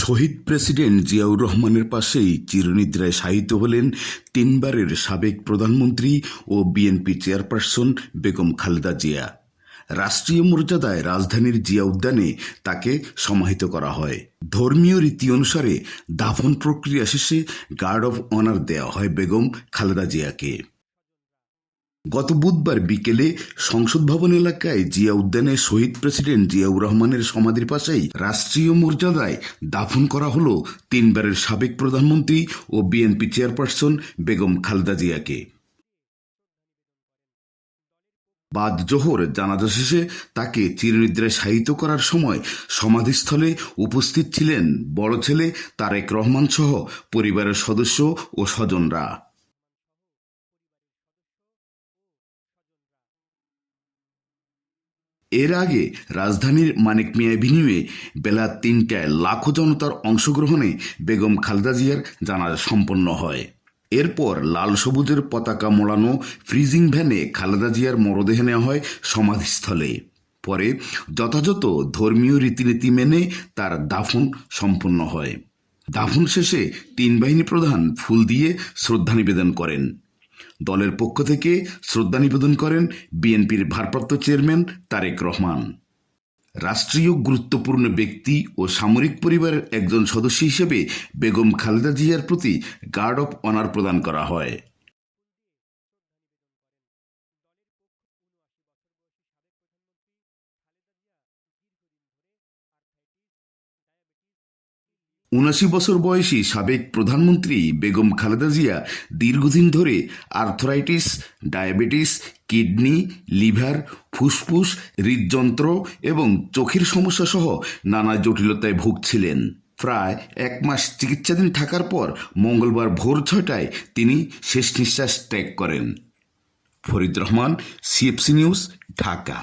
শহীদ president Ziaur রহমানের পাশেই চিরনিদ্রায় শায়িত হলেন তিনবারের সাবেক প্রধানমন্ত্রী ও বিএনপি চেয়ারপারসন বেগম খালেদা জিয়া। রাষ্ট্রীয় মর্যাদায় রাজধানীর জিয়া উদ্যানে তাকে সমাহিত করা হয়। ধর্মীয় রীতি অনুসারে দাফন প্রক্রিয়া শেষে গার্ড অব অনার দেওয়া হয় বেগম খালেদা জিয়াকে। গত বুধবার বিকেলে সংসদ ভবন এলাকায় জিয়া উদ্যানে শহীদ প্রেসিডেন্ট জিয়াউর রহমানের সমাধির পাশেই রাষ্ট্রীয় মর্যাদায় দাফন করা হলো তিনবারের সাবেক প্রধানমন্ত্রী ও বিএনপি চেয়ারপারসন বেগম খালেদা জিয়াকে। বাদ জোহর জানাজা শেষে তাকে চিরনিদ্রায় শায়িত করার সময় সমাধিস্থলে উপস্থিত ছিলেন বড় ছেলে তারেক রহমান সহ পরিবারের সদস্য ও স্বজনরা। এর আগে রাজধানীর মানিক মিয়া এভিনিউয়ে বেলা ৩টায় লাখো জনতার অংশগ্রহণে বেগম খালেদা জিয়ার জানাজা সম্পন্ন হয়। এরপর লাল সবুজের পতাকা মোড়ানো ফ্রিজিং ভ্যানে খালেদা জিয়ার মরদেহ নেওয়া হয় সমাধিস্থলে। পরে যথাযথ ধর্মীয় রীতিনীতি মেনে তার দাফন সম্পন্ন হয়। দাফন শেষে তিন বাহিনী প্রধান ফুল দিয়ে শ্রদ্ধা নিবেদন করেন। দলের পক্ষ থেকে শ্রদ্ধা নিবেদন করেন বিএনপির ভারপ্রাপ্ত চেয়ারম্যান তারেক রহমান। রাষ্ট্রীয় গুরুত্বপূর্ণ ব্যক্তি ও সামরিক পরিবারের একজন সদস্য হিসেবে বেগম খালেদা জিয়ার প্রতি গার্ড অব অনার প্রদান করা হয়। ৭৯ বছর বয়সী সাবেক প্রধানমন্ত্রী বেগম খালেদা জিয়া দীর্ঘদিন ধরে আর্থ্রাইটিস, ডায়াবেটিস, কিডনি, লিভার, ফুসফুস, হৃদযন্ত্র এবং চোখের সমস্যা সহ নানা জটিলতায় ভুগছিলেন। প্রায় ১ মাস চিকিৎসাধীন থাকার পর মঙ্গলবার ভোর ৬টায় তিনি শেষ নিঃশ্বাস ত্যাগ করেন। Farid Rahman, CFC news, Dhaka.